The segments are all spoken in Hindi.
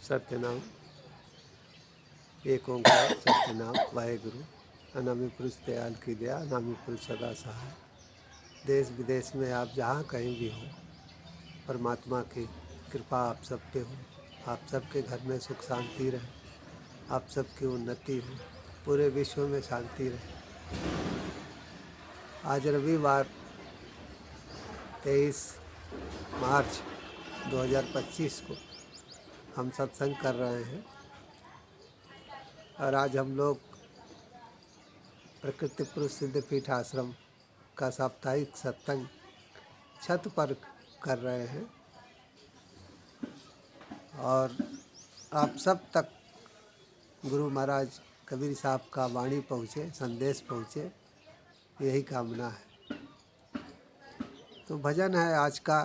सत्यनाम एक ओंकार सत्यनाम वाहेगुरु। अनामी पुरुष दयाल की दया, अनामी पुरुष सदा सहाय। देश विदेश में आप जहाँ कहीं भी हो, परमात्मा की कृपा आप सब पे हो। आप सबके घर में सुख शांति रहे, आप सबकी उन्नति हो, पूरे विश्व में शांति रहे। आज रविवार 23 मार्च 2025 को हम सत्संग कर रहे हैं और आज हम लोग प्रकृति पुरुष सिद्धपीठ आश्रम का साप्ताहिक सत्संग छत पर कर रहे हैं और आप सब तक गुरु महाराज कबीर साहब का वाणी पहुँचे, संदेश पहुँचे, यही कामना है। तो भजन है आज का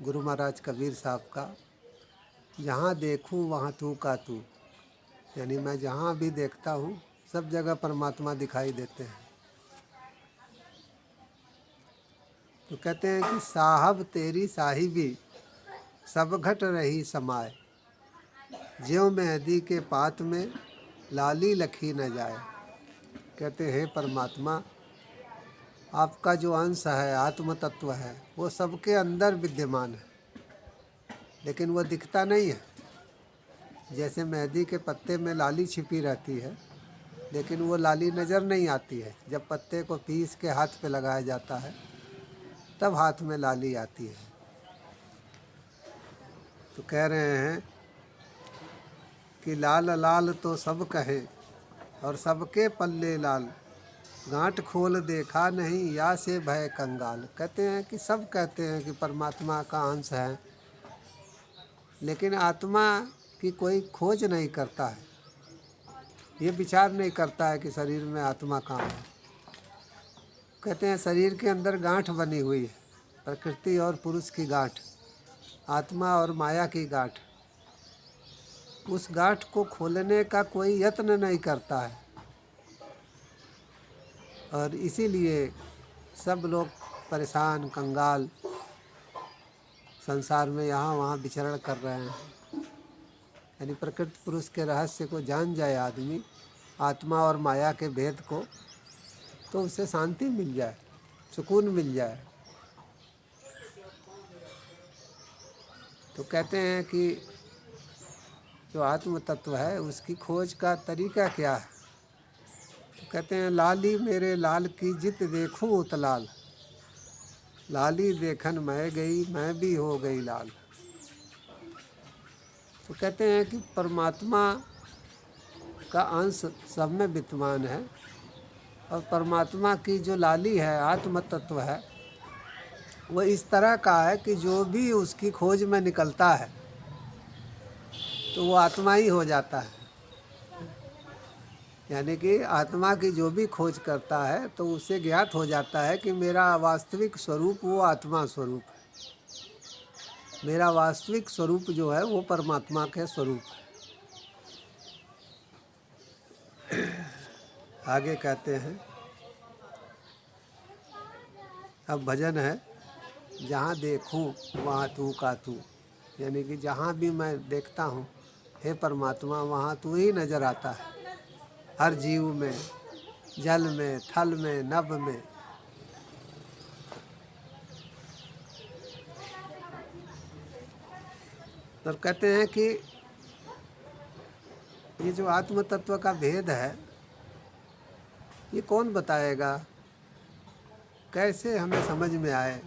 गुरु महाराज कबीर साहब का, जहाँ देखूँ वहाँ तू का तू। यानी मैं जहाँ भी देखता हूँ सब जगह परमात्मा दिखाई देते हैं। तो कहते हैं कि साहब तेरी साहिबी सब घट रही समाए, ज्यों मेहंदी के पात में लाली लखी न जाए। कहते हैं परमात्मा, आपका जो अंश है, आत्म तत्व है, वो सबके अंदर विद्यमान है, लेकिन वो दिखता नहीं है। जैसे मेहंदी के पत्ते में लाली छिपी रहती है, लेकिन वो लाली नज़र नहीं आती है। जब पत्ते को पीस के हाथ पे लगाया जाता है तब हाथ में लाली आती है। तो कह रहे हैं कि लाल लाल तो सब कहें और सबके पल्ले लाल, गांठ खोल देखा नहीं या से भय कंगाल। कहते हैं कि सब कहते हैं कि परमात्मा का अंश है, लेकिन आत्मा की कोई खोज नहीं करता है। ये विचार नहीं करता है कि शरीर में आत्मा कहाँ है। कहते हैं शरीर के अंदर गांठ बनी हुई है, प्रकृति और पुरुष की गांठ, आत्मा और माया की गांठ। उस गांठ को खोलने का कोई यत्न नहीं करता है और इसीलिए सब लोग परेशान कंगाल संसार में यहाँ वहाँ विचरण कर रहे हैं। यानी प्रकृति पुरुष के रहस्य को जान जाए आदमी, आत्मा और माया के भेद को, तो उसे शांति मिल जाए, सुकून मिल जाए। तो कहते हैं कि जो आत्म तत्व है उसकी खोज का तरीका क्या है। तो कहते हैं लाली मेरे लाल की जित देखूं उतलाल, लाली देखन मैं गई मैं भी हो गई लाल। तो कहते हैं कि परमात्मा का अंश सब में विद्यमान है और परमात्मा की जो लाली है, आत्म तत्व है, वो इस तरह का है कि जो भी उसकी खोज में निकलता है तो वो आत्मा ही हो जाता है। यानी कि आत्मा की जो भी खोज करता है तो उसे ज्ञात हो जाता है कि मेरा वास्तविक स्वरूप वो आत्मा स्वरूप है, मेरा वास्तविक स्वरूप जो है वो परमात्मा के स्वरूप है। आगे कहते हैं, अब भजन है जहाँ देखूँ वहाँ तू का तू। यानी कि जहाँ भी मैं देखता हूँ हे परमात्मा, वहाँ तू ही नज़र आता है। हर जीव में, जल में, थल में, नभ में। तो कहते हैं कि ये जो आत्म तत्व का भेद है, ये कौन बताएगा, कैसे हमें समझ में आए।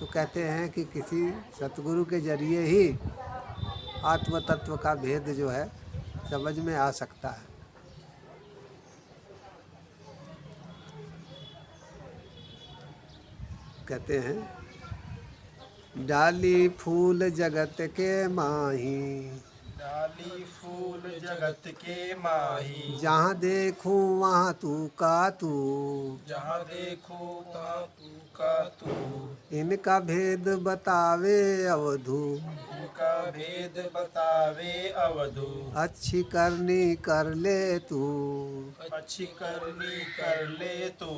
तो कहते हैं कि किसी सतगुरु के जरिए ही आत्म तत्व का भेद जो है समझ में आ सकता है। कहते हैं डाली फूल जगत के माही, डाली फूल जगत के माही, जहाँ देखूं वहाँ तू का तू, जहाँ देखो तहाँ तू का तू। इनका भेद बतावे अवधू, इनका भेद बतावे अवधू। अच्छी करनी कर ले तू। अच्छी करनी कर ले तू।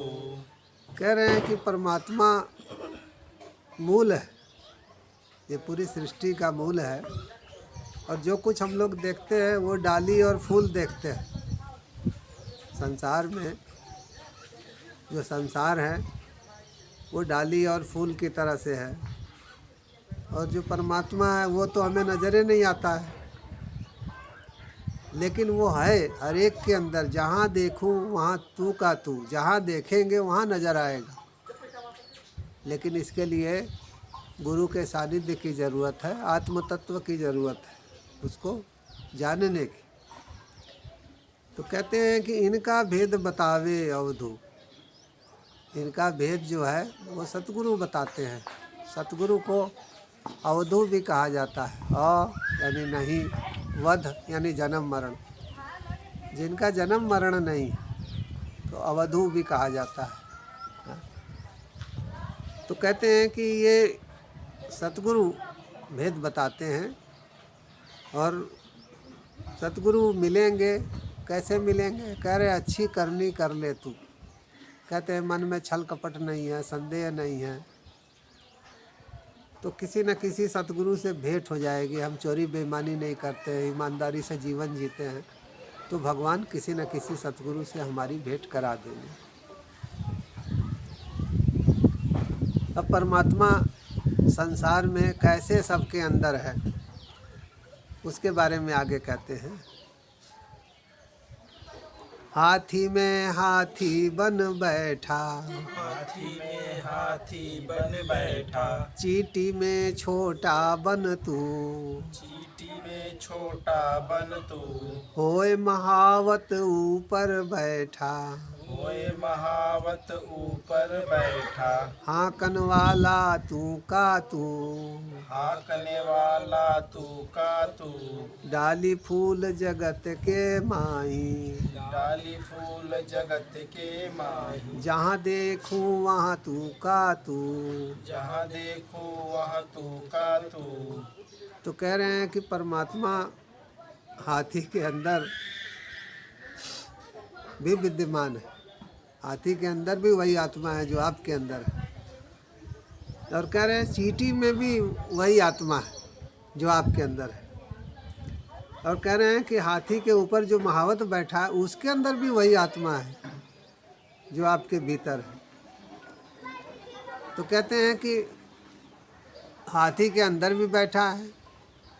कह रहे हैं कि परमात्मा मूल है, ये पूरी सृष्टि का मूल है और जो कुछ हम लोग देखते हैं वो डाली और फूल देखते हैं। संसार में जो संसार है वो डाली और फूल की तरह से है, और जो परमात्मा है वो तो हमें नज़र नहीं आता है, लेकिन वो है हर एक के अंदर। जहाँ देखूँ वहाँ तू का तू, जहाँ देखेंगे वहाँ नज़र आएगा। लेकिन इसके लिए गुरु के सानिध्य की ज़रूरत है, आत्म तत्व की ज़रूरत है, उसको जानने की। तो कहते हैं कि इनका भेद बतावे अवधू। इनका भेद जो है वो सतगुरु बताते हैं। सतगुरु को अवधू भी कहा जाता है। यानी नहीं, वध यानी जन्म मरण। जिनका जन्म मरण नहीं तो अवधू भी कहा जाता है। तो कहते हैं कि ये सतगुरु भेद बताते हैं। और सतगुरु मिलेंगे, कैसे मिलेंगे? कह रहे अच्छी करनी कर ले तू। कहते हैं मन में छल कपट नहीं है, संदेह नहीं है, तो किसी न किसी सतगुरु से भेंट हो जाएगी। हम चोरी बेईमानी नहीं करते हैं, ईमानदारी से जीवन जीते हैं, तो भगवान किसी न किसी सतगुरु से हमारी भेंट करा देंगे। अब परमात्मा संसार में कैसे सबके अंदर है उसके बारे में आगे कहते हैं। हाथी में हाथी बन बैठा, हाथी में हाथी बन बैठा, चींटी में छोटा बन तू, चींटी में छोटा बन तू, होए महावत ऊपर बैठा, होए महावत ऊपर बैठा, हाकन वाला तू का तू, हाकने वाला तू का तू, डाली फूल जगत के माही, डाली फूल जगत के माही, जहाँ देखूं वहाँ तू का तू। जहाँ देखो वहाँ तू का तू। तो कह रहे हैं कि परमात्मा हाथी के अंदर भी विद्यमान है। हाथी के अंदर भी वही आत्मा है जो आपके अंदर है। और कह रहे हैं चींटी में भी वही आत्मा है जो आपके अंदर है। और कह रहे हैं कि हाथी के ऊपर जो महावत बैठा है उसके अंदर भी वही आत्मा है जो आपके भीतर है। तो कहते हैं कि हाथी के अंदर भी बैठा है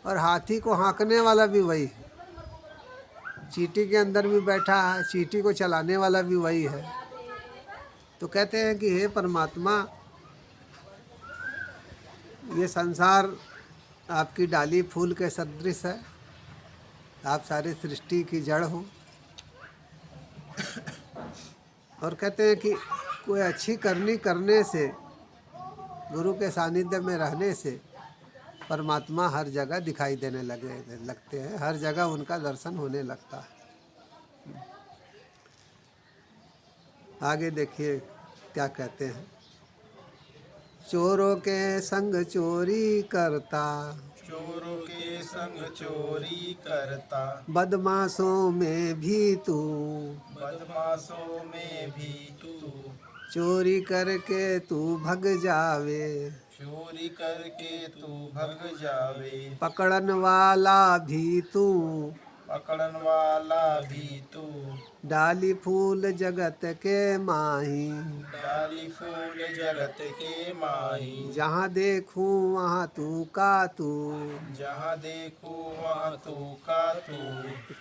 और हाथी को हाँकने वाला भी वही है। चींटी के अंदर भी बैठा है, चींटी को चलाने वाला भी वही है। तो कहते हैं कि हे परमात्मा, ये संसार आपकी डाली फूल के सदृश है। आप सारी सृष्टि की जड़ हो। और कहते हैं कि कोई अच्छी करनी करने से, गुरु के सानिध्य में रहने से परमात्मा हर जगह दिखाई देने लगते हैं, हर जगह उनका दर्शन होने लगता है। आगे देखिए क्या कहते हैं। चोरों के संग चोरी करता, चोरों के संग चोरी करता, बदमाशों में भी तू, बदमाशों में भी तू, चोरी करके तू भग जावे, चोरी करके तू भग जावे, पकड़न वाला भी तू, पकड़न वाला भी तू, डाली फूल जगत के माही, डाली फूल जगत के माही, जहाँ देखूं वहाँ तू का तू। जहाँ देखो वहाँ तू का तू।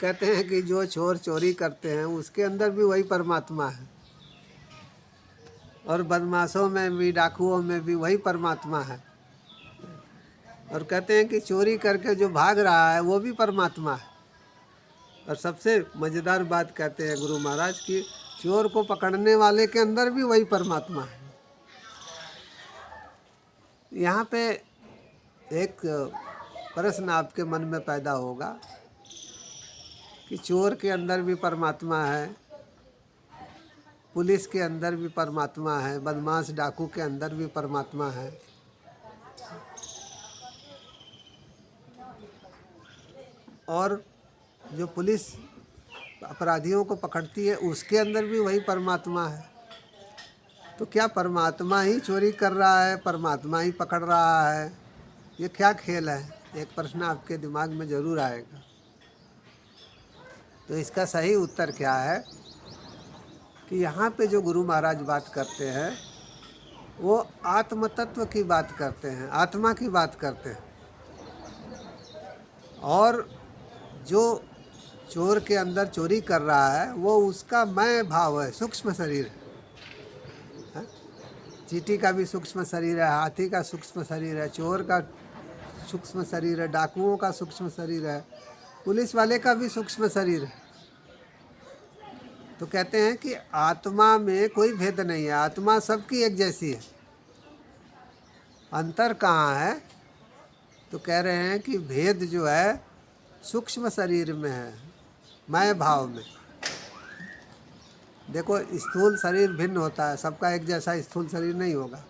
कहते हैं कि जो चोर चोरी करते हैं उसके अंदर भी वही परमात्मा है, और बदमाशों में भी, डाकुओं में भी वही परमात्मा है। और कहते हैं कि चोरी करके जो भाग रहा है वो भी परमात्मा है। और सबसे मज़ेदार बात कहते हैं गुरु महाराज की, चोर को पकड़ने वाले के अंदर भी वही परमात्मा है। यहाँ पे एक प्रश्न आपके मन में पैदा होगा कि चोर के अंदर भी परमात्मा है, पुलिस के अंदर भी परमात्मा है, बदमाश डाकू के अंदर भी परमात्मा है, और जो पुलिस अपराधियों को पकड़ती है उसके अंदर भी वही परमात्मा है। तो क्या परमात्मा ही चोरी कर रहा है, परमात्मा ही पकड़ रहा है? ये क्या खेल है? एक प्रश्न आपके दिमाग में जरूर आएगा। तो इसका सही उत्तर क्या है कि यहाँ पे जो गुरु महाराज बात करते हैं वो आत्म तत्व की बात करते हैं, आत्मा की बात करते हैं। और जो चोर के अंदर चोरी कर रहा है वो उसका मैं भाव है, सूक्ष्म शरीर है। चींटी का भी सूक्ष्म शरीर है, हाथी का सूक्ष्म शरीर है, चोर का सूक्ष्म शरीर है, डाकुओं का सूक्ष्म शरीर है, पुलिस वाले का भी सूक्ष्म शरीर है। तो कहते हैं कि आत्मा में कोई भेद नहीं है, आत्मा सबकी एक जैसी है। अंतर कहाँ है? तो कह रहे हैं कि भेद जो है सूक्ष्म शरीर में है, मैं भाव में। देखो, स्थूल शरीर भिन्न होता है, सबका एक जैसा स्थूल शरीर नहीं होगा।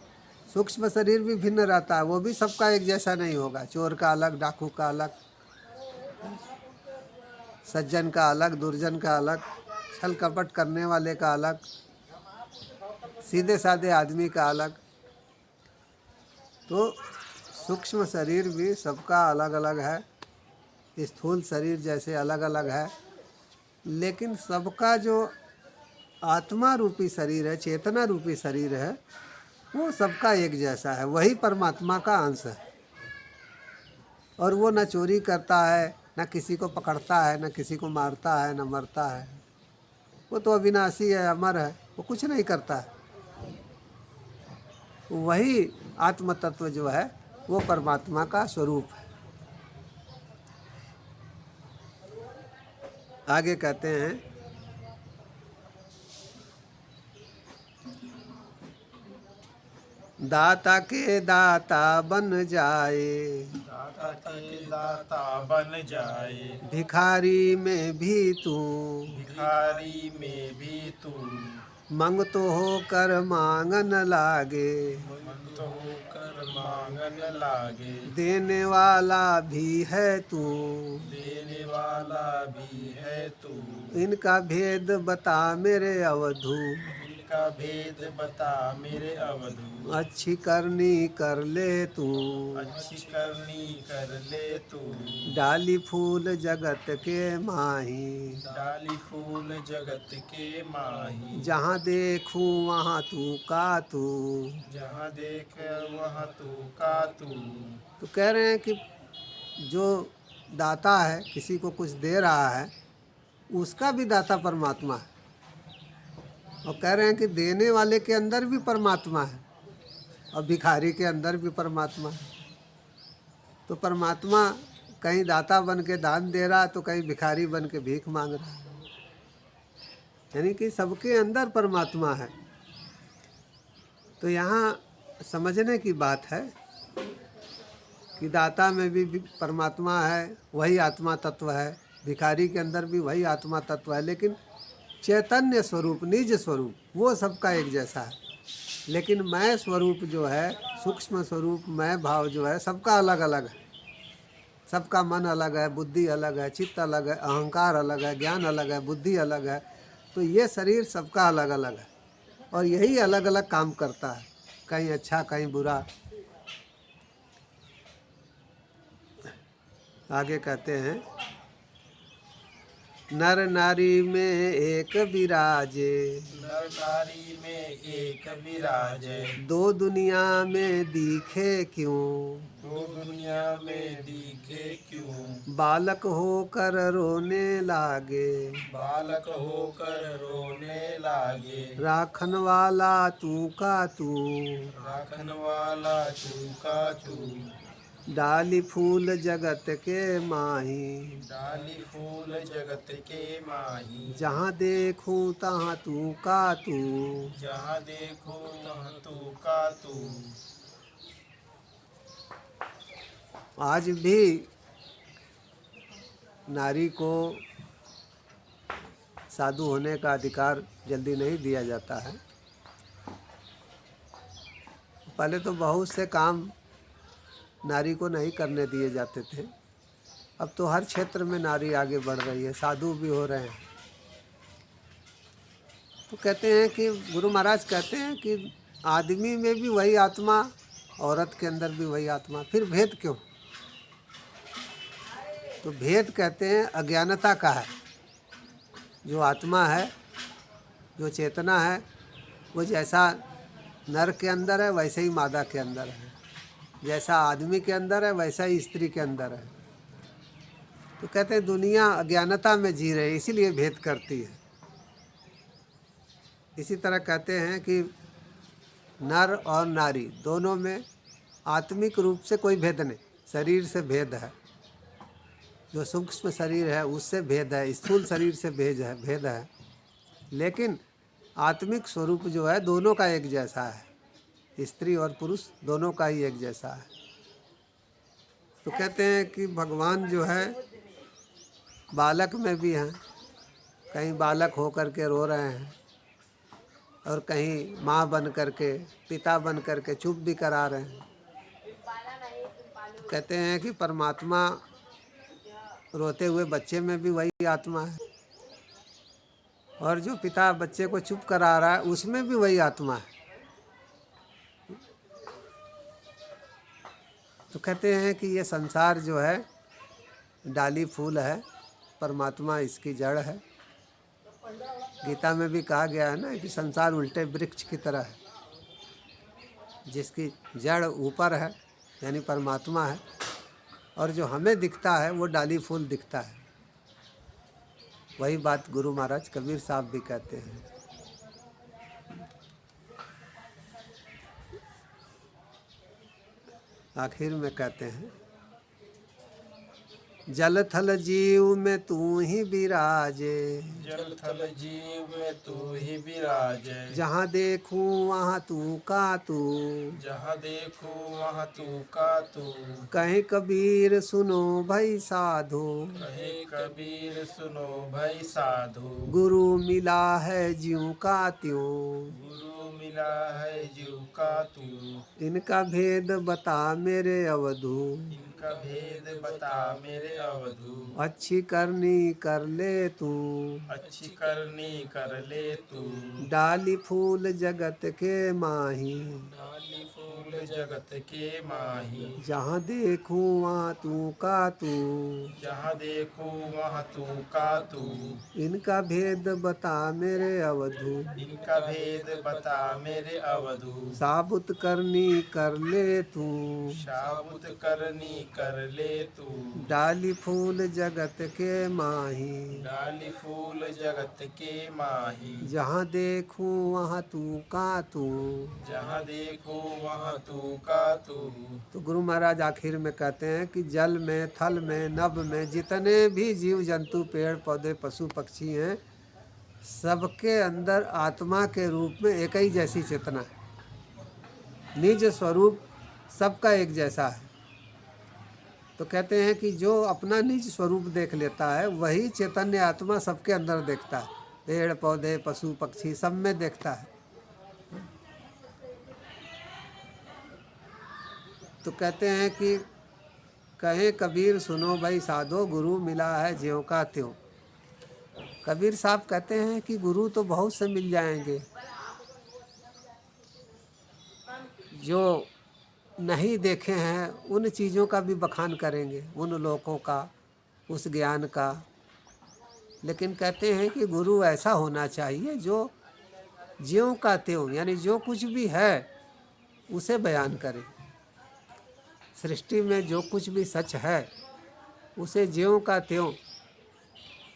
सूक्ष्म शरीर भी भिन्न रहता है, वो भी सबका एक जैसा नहीं होगा। चोर का अलग, डाकू का अलग, सज्जन का अलग, दुर्जन का अलग, छल कपट करने वाले का अलग, सीधे साधे आदमी का अलग। तो सूक्ष्म शरीर भी सबका अलग अलग है, स्थूल शरीर जैसे अलग अलग है, लेकिन सबका जो आत्मा रूपी शरीर है, चेतना रूपी शरीर है, वो सबका एक जैसा है, वही परमात्मा का अंश है। और वो न चोरी करता है, न किसी को पकड़ता है, न किसी को मारता है, न मरता है। वो तो अविनाशी है, अमर है, वो कुछ नहीं करता है। वही आत्म तत्व जो है वो परमात्मा का स्वरूप है। आगे कहते हैं, दाता के दाता बन जाए, दाता के दाता बन जाए, भिखारी में भी तू, भिखारी में भी तू, मंग तो होकर मांगन लागे, मन तो होकर मांगन लागे, देने वाला भी है तू, देने वाला भी है तू, इनका भेद बता मेरे अवधू, इनका भेद बता मेरे अवधू, अच्छी करनी कर ले तू, अच्छी करनी कर ले तू, डाली फूल जगत के माही, डाली फूल जगत के माही, जहाँ देखूं वहाँ तू का तू। जहाँ देख वहाँ तू का तू। तो कह रहे हैं कि जो दाता है, किसी को कुछ दे रहा है, उसका भी दाता परमात्मा है। और कह रहे हैं कि देने वाले के अंदर भी परमात्मा है और भिखारी के अंदर भी परमात्मा है। तो परमात्मा कहीं दाता बन के दान दे रहा है, तो कहीं भिखारी बन के भीख मांग रहा है। यानी कि सबके अंदर परमात्मा है। तो यहाँ समझने की बात है कि दाता में भी परमात्मा है, वही आत्मा तत्व है, भिखारी के अंदर भी वही आत्मा तत्व है, लेकिन चैतन्य स्वरूप, निज स्वरूप वो सबका एक जैसा है। लेकिन मैं स्वरूप जो है, सूक्ष्म स्वरूप मैं भाव जो है, सबका अलग अलग है। सबका मन अलग है, बुद्धि अलग है, चित्त अलग है, अहंकार अलग है, ज्ञान अलग है, बुद्धि अलग है। तो ये शरीर सबका अलग अलग है और यही अलग अलग काम करता है, कहीं अच्छा कहीं बुरा। आगे कहते हैं, नर नारी में एक विराजे, नर नारी में एक विराजे, दो दुनिया में दिखे क्यों, दो दुनिया में दिखे क्यों, बालक होकर रोने लागे, बालक होकर रोने लागे, राखन वाला तू का तू, राखन वाला तू का तू, डाली फूल जगत के माही, डाली फूल जगत के माही, जहाँ देखूं तहाँ तू का तू। जहाँ देखो तहाँ तू का तू। आज भी नारी को साधु होने का अधिकार जल्दी नहीं दिया जाता है। पहले तो बहुत से काम नारी को नहीं करने दिए जाते थे, अब तो हर क्षेत्र में नारी आगे बढ़ रही है, साधु भी हो रहे हैं। तो कहते हैं कि गुरु महाराज कहते हैं कि आदमी में भी वही आत्मा, औरत के अंदर भी वही आत्मा, फिर भेद क्यों? तो भेद कहते हैं अज्ञानता का है। जो आत्मा है, जो चेतना है, वो जैसा नर के अंदर है वैसे ही मादा के अंदर है, जैसा आदमी के अंदर है वैसा ही स्त्री के अंदर है। तो कहते हैं दुनिया अज्ञानता में जी रही, इसीलिए भेद करती है। इसी तरह कहते हैं कि नर और नारी दोनों में आत्मिक रूप से कोई भेद नहीं, शरीर से भेद है। जो सूक्ष्म शरीर है उससे भेद है, स्थूल शरीर से भेद है, लेकिन आत्मिक स्वरूप जो है दोनों का एक जैसा है। स्त्री और पुरुष दोनों का ही एक जैसा है। तो कहते हैं कि भगवान जो है बालक में भी हैं, कहीं बालक हो करके रो रहे हैं और कहीं माँ बन करके, पिता बन करके चुप भी करा रहे हैं। कहते हैं कि परमात्मा रोते हुए बच्चे में भी वही आत्मा है, और जो पिता बच्चे को चुप करा रहा है उसमें भी वही आत्मा है। तो कहते हैं कि ये संसार जो है डाली फूल है, परमात्मा इसकी जड़ है। गीता में भी कहा गया है ना कि संसार उल्टे वृक्ष की तरह है, जिसकी जड़ ऊपर है यानी परमात्मा है, और जो हमें दिखता है वो डाली फूल दिखता है। वही बात गुरु महाराज कबीर साहब भी कहते हैं। आखिर में कहते हैं जल थल जीव में तू ही विराजे, जल थल जीव में तू ही विराजे। जहाँ देखूं वहाँ तू का तू, जहाँ देखो वहाँ तू का तू। कहीं कबीर सुनो भाई साधो, कहे कबीर सुनो भाई साधु। गुरु मिला है ज्यों का त्यों, गुरु मिला है जीव का तू। इनका भेद बता मेरे अवधू, इनका भेद बता मेरे अवधू। अच्छी करनी कर ले तू, अच्छी करनी कर ले तू। डाली फूल जगत के माही, डाली फूल जगत के माही। जहाँ देखूं वहाँ तू का तू, जहाँ देखो वहाँ तू का तू। इनका भेद बता मेरे अवधू, इनका भेद बता मेरे अवधू। साबुत करनी कर ले तू, साबुत करनी कर ले तू। डाली फूल जगत के माही, डाली फूल जगत के माही। जहाँ देखूं वहाँ तू का तू। जहाँ देखो वहाँ तू का तू। तो गुरु महाराज आखिर में कहते हैं कि जल में, थल में, नभ में जितने भी जीव जंतु, पेड़ पौधे, पशु पक्षी हैं, सबके अंदर आत्मा के रूप में एक ही जैसी चेतना है। निज स्वरूप सबका एक जैसा है। तो कहते हैं कि जो अपना निज स्वरूप देख लेता है वही चैतन्य आत्मा सबके अंदर देखता है, पेड़ पौधे पशु पक्षी सब में देखता है। तो कहते हैं कि कहे कबीर सुनो भाई साधो, गुरु मिला है ज्यों का त्यों। कबीर साहब कहते हैं कि गुरु तो बहुत से मिल जाएंगे, जो नहीं देखे हैं उन चीज़ों का भी बखान करेंगे, उन लोगों का, उस ज्ञान का। लेकिन कहते हैं कि गुरु ऐसा होना चाहिए जो ज्यों का त्यों, यानी जो कुछ भी है उसे बयान करे। सृष्टि में जो कुछ भी सच है उसे ज्यों का त्यों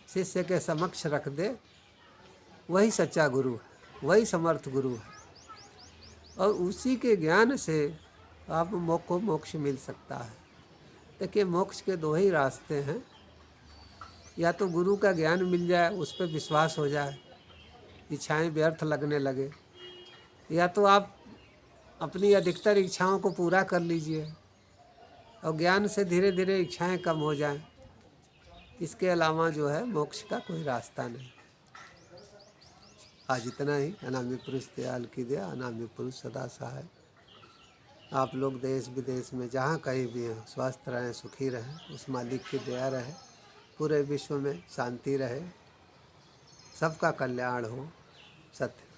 शिष्य के समक्ष रख दे, वही सच्चा गुरु है, वही समर्थ गुरु है। और उसी के ज्ञान से आप को मोक्ष मिल सकता है। देखिए मोक्ष के दो ही रास्ते हैं, या तो गुरु का ज्ञान मिल जाए, उस पर विश्वास हो जाए, इच्छाएं व्यर्थ लगने लगे, या तो आप अपनी अधिकतर इच्छाओं को पूरा कर लीजिए और ज्ञान से धीरे धीरे इच्छाएं कम हो जाएं। इसके अलावा जो है मोक्ष का कोई रास्ता नहीं। आज इतना ही। अनामी पुरुष दयाल की दया, अनामी पुरुष सदा सहाय। आप लोग देश विदेश में जहाँ कहीं भी हैं स्वस्थ रहें, सुखी रहें, उस मालिक की दया रहे, पूरे विश्व में शांति रहे, सबका कल्याण हो। सत्य।